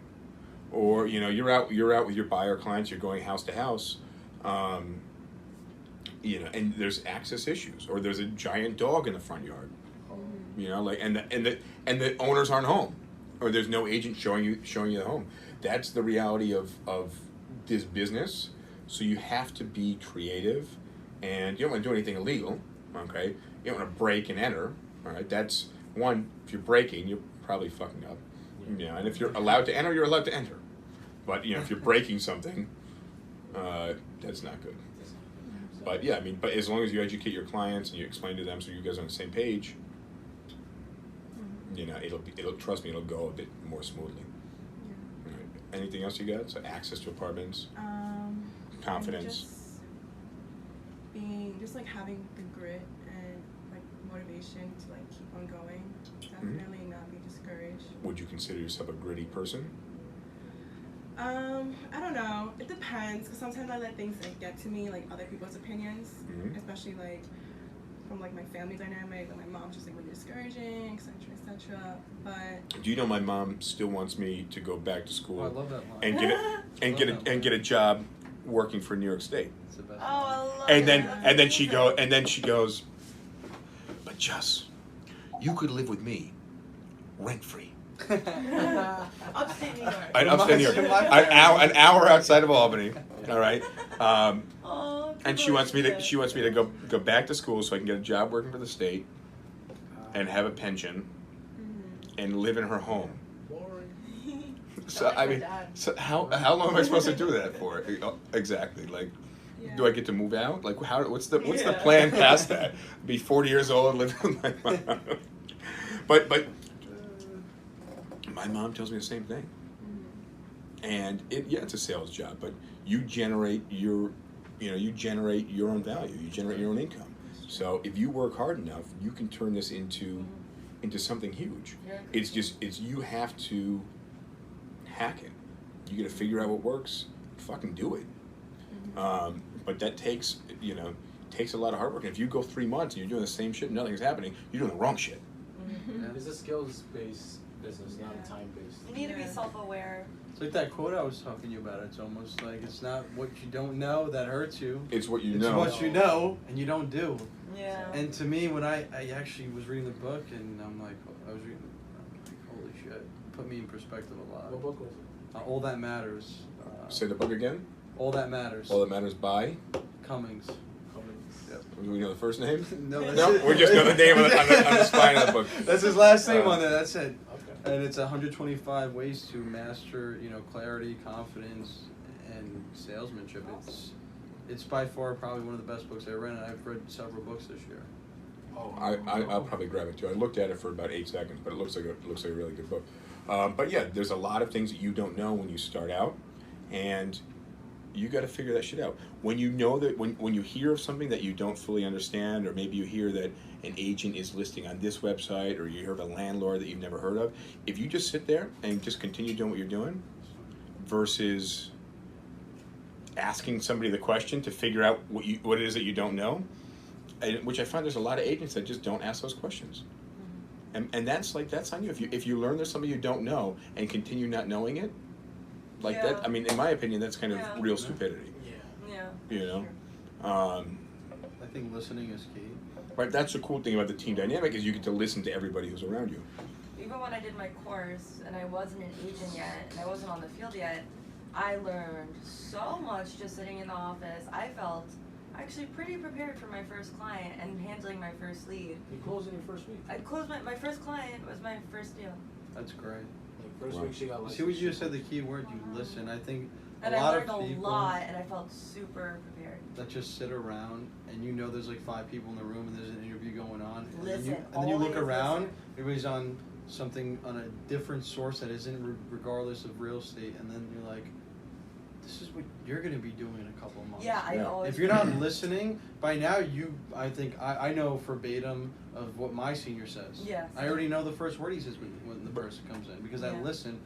or you know you're out with your buyer clients, you're going house to house, you know, and there's access issues, or there's a giant dog in the front yard, you know, like and the owners aren't home, or there's no agent showing you the home. That's the reality of this business. So you have to be creative, and you don't want to do anything illegal. Okay, you don't want to break and enter. All right, that's one. If you're breaking, you're probably fucking up. You know, and if you're allowed to enter, you're allowed to enter. But you know, if you're breaking something, that's not good. But yeah, I mean, but as long as you educate your clients and you explain to them, so you guys are on the same page, you know, it'll trust me, it'll go a bit more smoothly. All right. Anything else you got? So access to apartments, confidence. Just like having the grit and like motivation to like keep on going. Definitely not be discouraged. Would you consider yourself a gritty person? I don't know. It depends, because sometimes I let things like get to me, like other people's opinions, especially like from like my family dynamic. Like my mom's just like really discouraging, etc., etc. But do you know my mom still wants me to go back to school Oh, I love that line. and get a job working for New York State? It's the best. Oh, I love And then that. she goes, but Just, you could live with me, rent free. Upstate New York. Upstate New York, an hour outside of Albany. All right. And she wants me to go back to school so I can get a job working for the state, and have a pension, and live in her home. So Like I my mean, dad. so how long am I supposed to do that for? Exactly. Like, do I get to move out? Like, what's the plan past that? Be 40 years old, live with my mom. But my mom tells me the same thing. And it's a sales job, but you generate your own value. You generate your own income. So if you work hard enough, you can turn this into something huge. It's you have to hack it. You got to figure out what works. Fucking do it. But that takes a lot of hard work. And if you go 3 months and you're doing the same shit and nothing's happening, you're doing the wrong shit. It's a skills-based business, not a time-based. You need to be self-aware. It's like that quote I was talking to you about. It's almost like it's not what you don't know that hurts you. It's what you It's know. what you know and you don't do. Yeah. And to me, when I actually was reading the book, and I'm like, holy shit, it put me in perspective a lot. What book was it? All That Matters. Say the book again. All That Matters. All That Matters by. Cummings. Yep. Do we know the first name? No, We just know the name on the spine of the book. That's his last name on there. That's it. Okay. And it's 125 ways to master, clarity, confidence, and salesmanship. It's by far probably one of the best books I read, and I've read several books this year. Oh, I'll probably grab it too. I looked at it for about 8 seconds, but it looks like a really good book. But yeah, there's a lot of things that you don't know when you start out, and you got to figure that shit out. When you know that, when you hear of something that you don't fully understand, or maybe you hear that an agent is listing on this website, or you hear of a landlord that you've never heard of, if you just sit there and just continue doing what you're doing, versus asking somebody the question to figure out what it is that you don't know, which I find there's a lot of agents that just don't ask those questions. And that's on you. If you learn there's something you don't know and continue not knowing it, that, I mean, in my opinion, that's kind of real stupidity. Yeah. You know? I think listening is key. Right, that's the cool thing about the team dynamic is you get to listen to everybody who's around you. Even when I did my course and I wasn't an agent yet and I wasn't on the field yet, I learned so much just sitting in the office. I felt actually pretty prepared for my first client and handling my first lead. You closed in your first week. I closed my first client was my first deal. That's great. Like first Wow. week she got See licensed. what you just said, the key word, you listen. I think And a I lot learned of a people lot and I felt super prepared. that just sit around and you know there's like 5 people in the room and there's an interview going on. And Listen, then you look always around, listen. everybody's on something on a different source that isn't regardless of real estate, and then you're like, this is what you're gonna be doing in a couple of months. Yeah, I Yeah. always. If you're not listening, by now I think I know verbatim of what my senior says. Yes. I already know the first word he says when the person comes in because I Yeah. listen.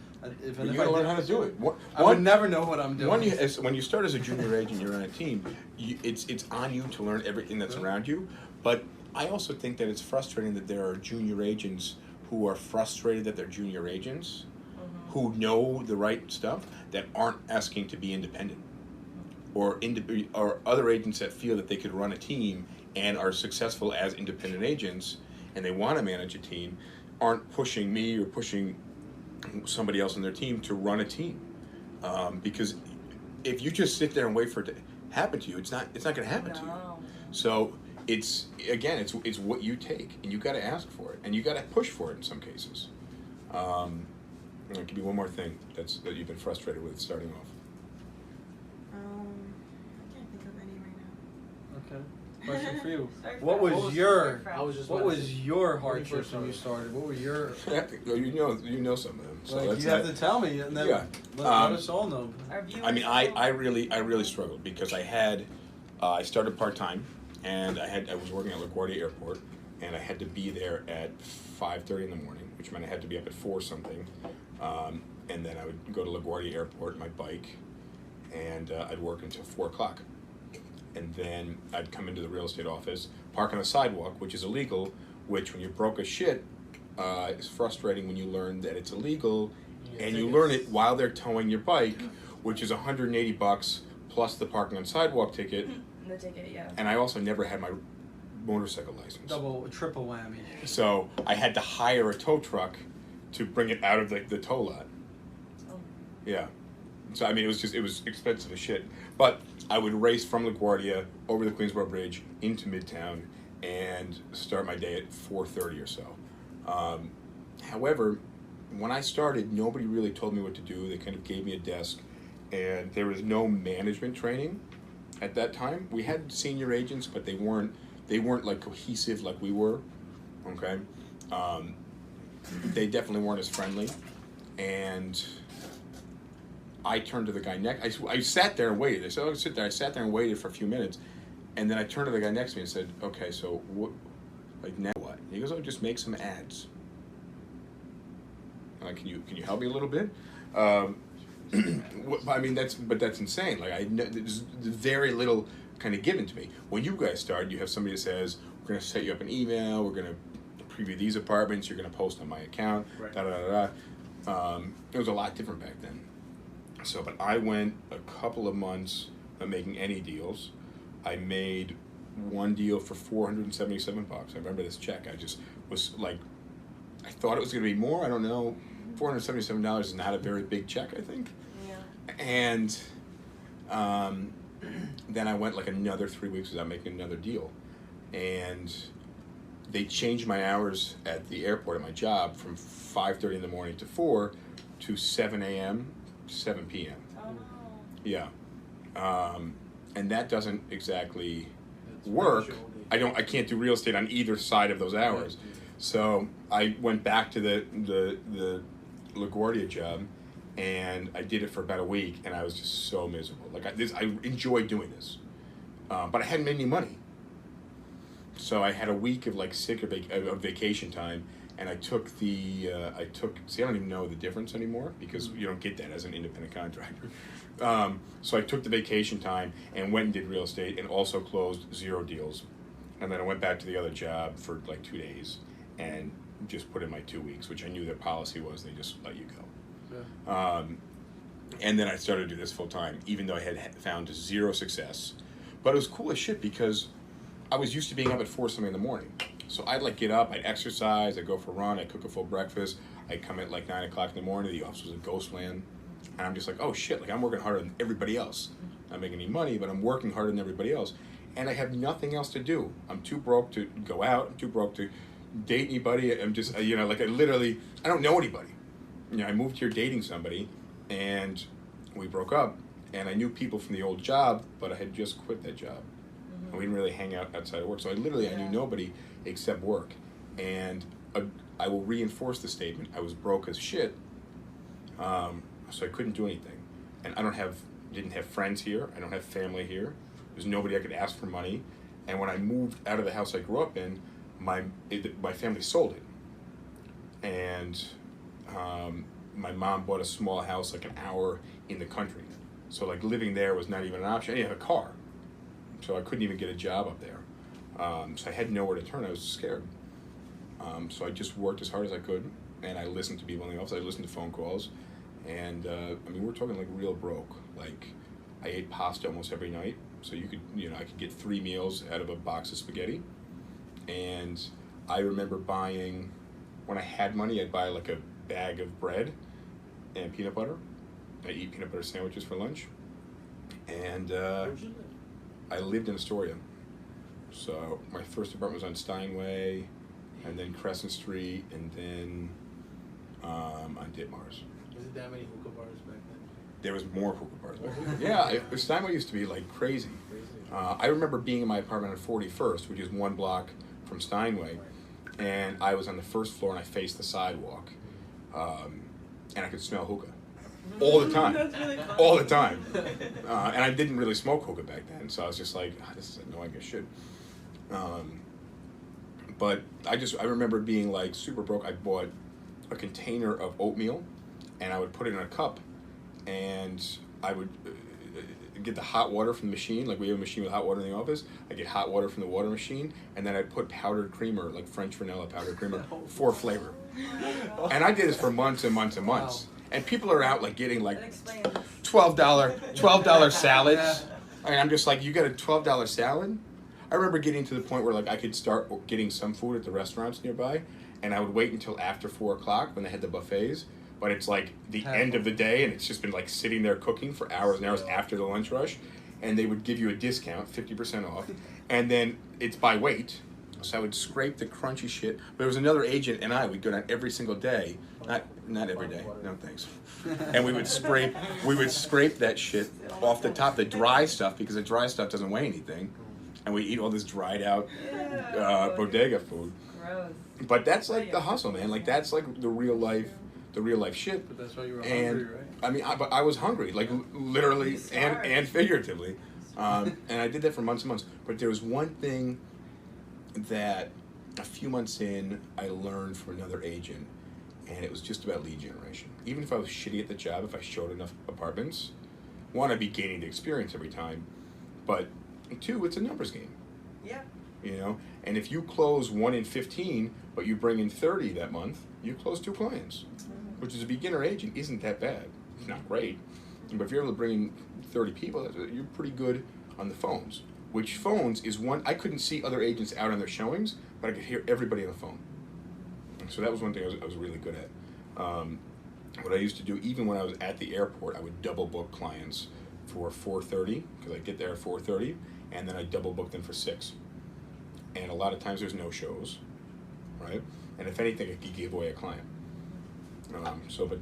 If But you I gotta learn didn't how to do listen, it. I would never know what I'm doing. When you start as a junior agent, you're on a team. It's on you to learn everything that's around you. But I also think that it's frustrating that there are junior agents who are frustrated that they're junior agents, who know the right stuff that aren't asking to be independent, or other agents that feel that they could run a team and are successful as independent agents, and they want to manage a team, aren't pushing me or pushing somebody else on their team to run a team, because if you just sit there and wait for it to happen to you, it's not going to happen to you. No. So it's what you take, and you got to ask for it, and you got to push for it in some cases. I'll give you one more thing that you've been frustrated with starting off. I can't think of any right now. Okay. Question for you. Start What fresh. was your Start I was just what about to was say- your when you hardships first when you started? What were your You know some of them. So like let's you have not- to tell me and then Yeah. let us all know. Our viewers I mean, know. I really struggled because I started part time, and I was working at LaGuardia Airport, and I had to be there at 5:30 in the morning, which meant I had to be up at 4 something, and then I would go to LaGuardia Airport, my bike, and I'd work until 4 o'clock, and then I'd come into the real estate office, park on the sidewalk, which is illegal, which when you're broke as shit, is frustrating when you learn that it's illegal. Yeah, And you tickets. learn it while they're towing your bike, which is $180 plus the parking on sidewalk ticket. The ticket, yeah. And I also never had my motorcycle license. Triple whammy. So I had to hire a tow truck to bring it out of the tow lot. Oh. Yeah. So I mean, it was expensive as shit. But I would race from LaGuardia over the Queensboro Bridge into Midtown and start my day at 4:30 or so. However, when I started, nobody really told me what to do. They kind of gave me a desk, and there was no management training at that time. We had senior agents, but they weren't like cohesive like we were. Okay, they definitely weren't as friendly, and I turned to the guy next. I sat there and waited. I said, "Oh, sit there." I sat there and waited for a few minutes, and then I turned to the guy next to me and said, "Okay, so what? Like now what?" He goes, "Oh, just make some ads." I'm like, can you help me a little bit? I mean, that's insane. Like there's very little kind of given to me. When you guys start, you have somebody that says, "We're going to set you up an email. We're going to preview these apartments. You're going to post on my account." Right. Da da da da. It was a lot different back then. So, but I went a couple of months not making any deals. I made one deal for $477. I remember this check. I just was like, I thought it was going to be more. I don't know. $477 is not a very big check, I think. Yeah. And then I went like another 3 weeks without making another deal. And they changed my hours at the airport at my job from 5:30 in the morning to 4 to 7 a.m. to 7 p.m. Oh no. Yeah. And that doesn't exactly That's work. pretty much all day. I can't do real estate on either side of those hours. So I went back to the LaGuardia job, and I did it for about a week, and I was just so miserable. Like I enjoyed doing this, but I hadn't made any money. So I had a week of like sick of vacation time, and I took see, I don't even know the difference anymore because you don't get that as an independent contractor. So I took the vacation time and went and did real estate, and also closed 0 deals. And then I went back to the other job for like 2 days and just put in my 2 weeks, which I knew their policy was they just let you go. Yeah. And then I started to do this full time, even though I had found 0 success. But it was cool as shit because I was used to being up at 4 something in the morning. So I'd like get up, I'd exercise, I'd go for a run, I'd cook a full breakfast, I'd come at like 9 o'clock in the morning, the office was a ghost land. And I'm just like, oh shit, like I'm working harder than everybody else. I'm not making any money, but I'm working harder than everybody else. And I have nothing else to do. I'm too broke to go out, I'm too broke to date anybody. I'm just, you know, like I don't know anybody. You know, I moved here dating somebody and we broke up and I knew people from the old job, but I had just quit that job. And we didn't really hang out outside of work. So I knew nobody except work. And I will reinforce the statement, I was broke as shit, so I couldn't do anything. And I didn't have friends here, I don't have family here, there's nobody I could ask for money. And when I moved out of the house I grew up in, my family sold it. And my mom bought a small house like an hour in the country. So like living there was not even an option. I didn't have a car. So I couldn't even get a job up there. So I had nowhere to turn, I was scared. So I just worked as hard as I could, and I listened to people in the office, I listened to phone calls, and I mean, we're talking like real broke. Like, I ate pasta almost every night, so I could get 3 meals out of a box of spaghetti. And I remember buying, when I had money, I'd buy like a bag of bread and peanut butter. I'd eat peanut butter sandwiches for lunch. And I lived in Astoria. So my first apartment was on Steinway, and then Crescent Street, and then on Ditmars. Was it that many hookah bars back then? There was more hookah bars back then. Yeah, Steinway used to be like crazy. I remember being in my apartment on 41st, which is 1 block from Steinway, and I was on the first floor and I faced the sidewalk, and I could smell hookah. All the time. That's really funny. All the time. And I didn't really smoke hookah back then, so I was just like, this is annoying as shit. But I remember being like super broke. I bought a container of oatmeal and I would put it in a cup and I would get the hot water from the machine. Like we have a machine with hot water in the office. I get hot water from the water machine and then I'd put powdered creamer, like French vanilla powdered creamer for flavor. And I did this for months and months and months. And people are out like getting like $12 salads. And I'm just like, you got a $12 salad? I remember getting to the point where like I could start getting some food at the restaurants nearby, and I would wait until after 4 o'clock when they had the buffets. But it's like the end of the day, and it's just been like sitting there cooking for hours and hours after the lunch rush, and they would give you a discount, 50% off, and then it's by weight. So I would scrape the crunchy shit. But there was another agent and we'd go down every single day, not every day, no thanks. And we would scrape that shit off the top, the dry stuff, because the dry stuff doesn't weigh anything. And we eat all this dried out bodega food. Gross. But that's like the hustle, man. Like that's like the real life shit. But that's why you were And hungry, right? I mean, I was hungry, like literally and figuratively. And I did that for months and months. But there was one thing that a few months in I learned from another agent, and it was just about lead generation. Even if I was shitty at the job, if I showed enough apartments, 1, I'd be gaining the experience every time, but 2, it's a numbers game. Yeah. You know, and if you close 1 in 15, but you bring in 30 that month, you close 2 clients, which as a beginner agent isn't that bad. It's not great, but if you're able to bring in 30 people, you're pretty good on the phones. Which phones is one, I couldn't see other agents out on their showings, but I could hear everybody on the phone. So that was one thing I was really good at. What I used to do, even when I was at the airport, I would double book clients for 4:30, because I'd get there at 4:30, and then I'd double book them for 6. And a lot of times there's no shows, right? And if anything, it could give away a client. But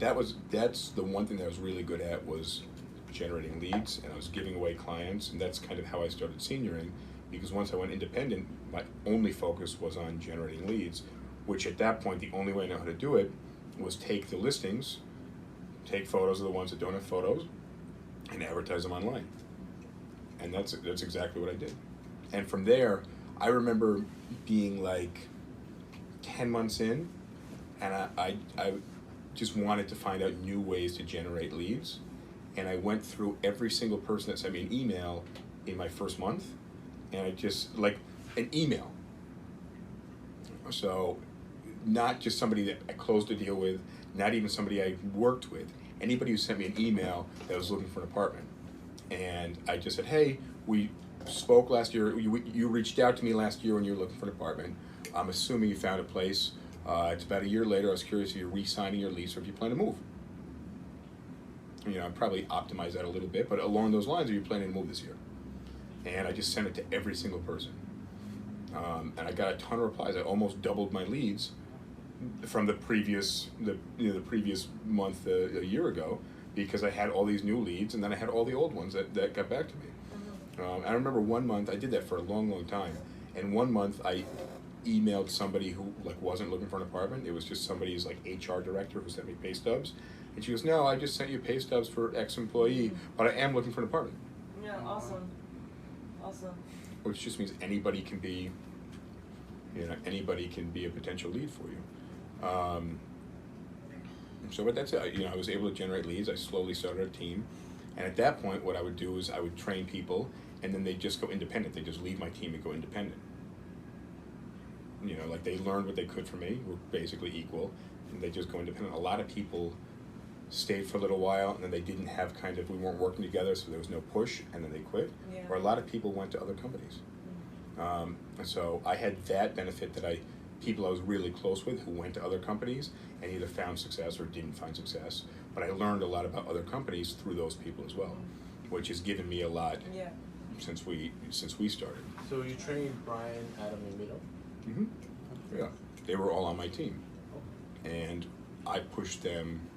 that's the one thing that I was really good at, was generating leads, and I was giving away clients, and that's kind of how I started senioring, because once I went independent, my only focus was on generating leads, which at that point, the only way I know how to do it was take the listings, take photos of the ones that don't have photos, and advertise them online. And that's exactly what I did. And from there, I remember being like 10 months in, and I just wanted to find out new ways to generate leads. And I went through every single person that sent me an email in my first month, and I just, like, an email. So, not just somebody that I closed a deal with, not even somebody I worked with, anybody who sent me an email that was looking for an apartment. And I just said, hey, spoke last year. You reached out to me last year when you were looking for an apartment. I'm assuming you found a place. It's about a year later. I was curious if you're re-signing your lease or if you plan to move. You know, I'd probably optimize that a little bit, but along those lines, are you planning to move this year? And I just sent it to every single person. And I got a ton of replies. I almost doubled my leads from the previous month a year ago, because I had all these new leads, and then I had all the old ones that got back to me. I remember one month, I did that for a long time, and one month I emailed somebody who like wasn't looking for an apartment. It was just somebody's like HR director who sent me pay stubs, and she goes, "No, I just sent you pay stubs for X employee, but I am looking for an apartment." Yeah, awesome. Which just means anybody can be a potential lead for you. But that's it. You know, I was able to generate leads. I slowly started a team, and at that point, what I would do is I would train people, and then they just go independent. They just leave my team and go independent. You know, like they learned what they could from me. We're basically equal, and they just go independent. A lot of people stayed for a little while, and then they didn't have we weren't working together, so there was no push, and then they quit. Yeah. Or a lot of people went to other companies. And so I had that benefit that people I was really close with who went to other companies and either found success or didn't find success. But I learned a lot about other companies through those people as well, which has given me a lot since we started. So you trained Brian, Adam, and Mito? Mm-hmm. Yeah, they were all on my team, and I pushed them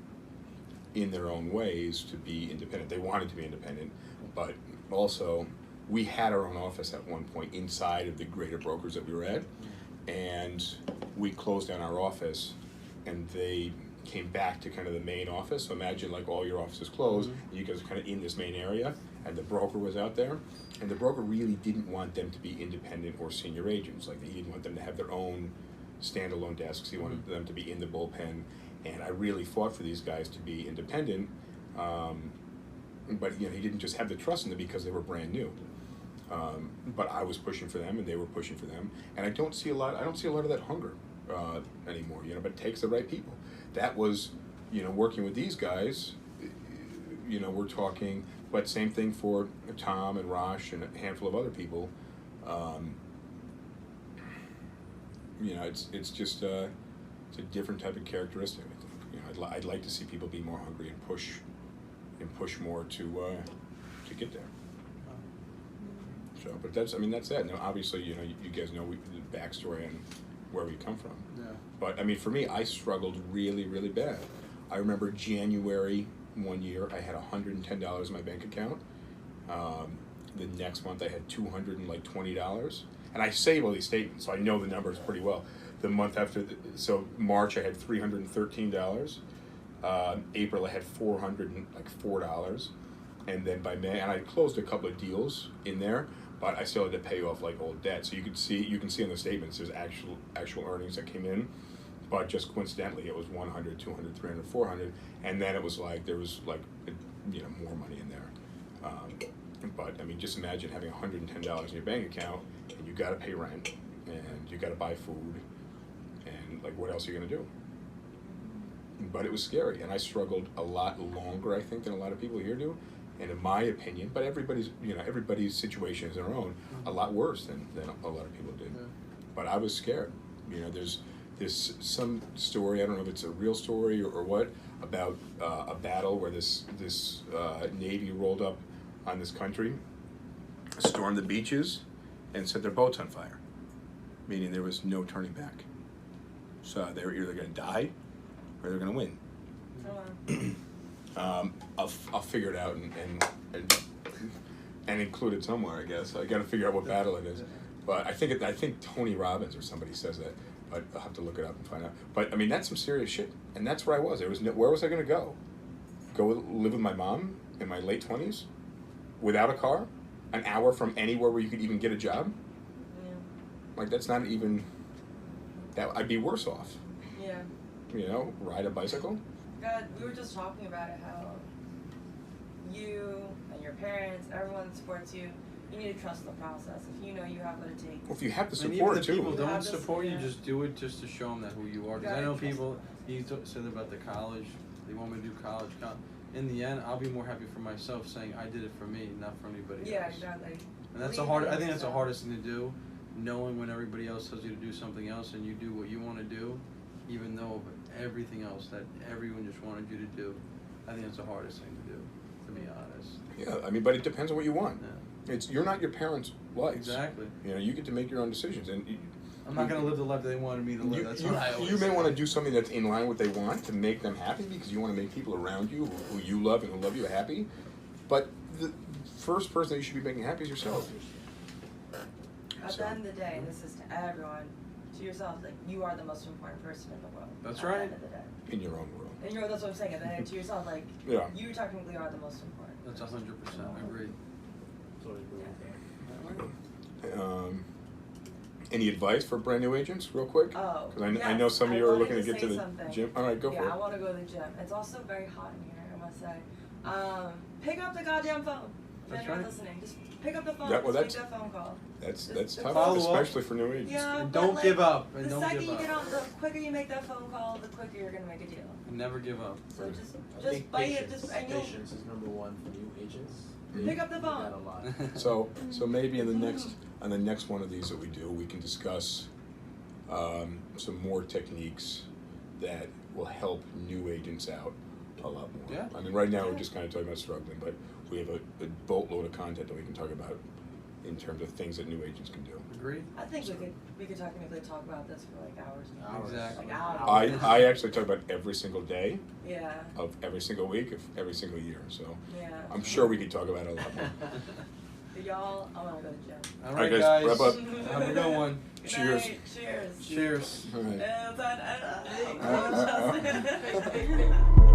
in their own ways to be independent. They wanted to be independent, but also we had our own office at one point inside of the greater brokers that we were at, and we closed down our office, and they came back to kind of the main office. So imagine like all your offices closed, and you guys are kind of in this main area, and the broker was out there, and the broker really didn't want them to be independent or senior agents. Like he didn't want them to have their own standalone desks. He wanted them to be in the bullpen, and I really fought for these guys to be independent. But he didn't just have the trust in them because they were brand new. But I was pushing for them, and they were pushing for them, and I don't see a lot of that hunger anymore. But it takes the right people. That was, working with these guys. We're talking, but same thing for Tom and Rosh and a handful of other people. It's just it's a different type of characteristic. I think. I'd like to see people be more hungry and push more to get there. So, but that's that. Now, obviously, you guys know the backstory and where we come from. Yeah. But for me, I struggled really, really bad. I remember January one year, I had $110 in my bank account. The next month, I had $220, and I save all these statements, so I know the numbers pretty well. The month after, so March, I had $313. April, I had $404, and then by May, and I closed a couple of deals in there, but I still had to pay off like old debt. So you can see in the statements there's actual earnings that came in, but just coincidentally it was 100, 200, 300, 400, and then it was like there was like more money in there. But just imagine having $110 in your bank account, and you got to pay rent, and you got to buy food, and like what else are you gonna do? But it was scary, and I struggled a lot longer, I think, than a lot of people here do. And in my opinion, but everybody's situation is their own, a lot worse than a lot of people did. Yeah. But I was scared. There's some story, I don't know if it's a real story or what, about a battle where this Navy rolled up on this country, stormed the beaches, and set their boats on fire, meaning there was no turning back. So they were either going to die or they're going to win. I'll figure it out and include it somewhere, I guess. I got to figure out what battle it is. But I think Tony Robbins or somebody says that, but I'll have to look it up and find out. But that's some serious shit, and that's where I was. Where was I going to go? Go live with my mom in my late 20s, without a car, an hour from anywhere where you could even get a job? Yeah. Like that's not even. That I'd be worse off. Yeah. Ride a bicycle. God, we were just talking about it, how you and your parents, everyone that supports you, you need to trust the process. If you know you have what it takes. Well, if you have the support and even too. People don't support you, just do it just to show them that who you are. Because I know people, you said about the college, they want me to do college. In the end, I'll be more happy for myself saying I did it for me, not for anybody else. Yeah, exactly. And that's I think that's the hardest thing to do, knowing when everybody else tells you to do something else and you do what you want to do, even though everything else that everyone just wanted you to do. I think that's the hardest thing to do, to be honest. Yeah, I mean, but it depends on what you want. Yeah. You're not your parents' lives. Exactly. You know, you get to make your own decisions, and I'm not going to live the life they wanted me to live. That's what I always you may say. want to do something that's in line with what they want to make them happy, because you want to make people around you who you love and who love you happy. But the first person that you should be making happy is yourself. At the end of the day, this is to everyone, to yourself, like, you are the most important person in the world. That's at right. the end of the day. In your own world. And that's what I'm saying. And then to yourself, like, Yeah. you technically are the most important. That's 100%. I agree. Totally agree with that. Any advice for brand new agents, real quick? Oh, Because I yes, know some of you I are wanted looking to to get to say the something. gym. All right, go for it. Yeah, I want to go to the gym. It's also very hot in here, I must say. Pick up the goddamn phone. If That's anyone's right. listening, just pick up the phone. That- well, make that's- that phone call. That's Just tough, follow up. especially for new agents. Yeah, And but, don't like, give up, and the don't second give you up. get on, the quicker you make that phone call, the quicker you're gonna make a deal. And never give up. So just I think bite it, patience, and you'll patience is number one for new agents. pick up the We got phone. a lot. So maybe on the next one of these that we do, we can discuss some more techniques that will help new agents out a lot more. Yeah. I mean, right now we're just kind of talking about struggling, but we have a boatload of content that we can talk about in terms of things that new agents can do. Agreed. I think we could technically talk about this for like hours. And hours. Exactly. Like hours. I actually talk about every single day Yeah. of every single week of every single year, so Yeah. I'm sure we could talk about it a lot more. But y'all, I wanna go to the gym. All All right, right, guys, guys. wrap up. Have a good one. Good Cheers. night. Cheers. Cheers. All right. And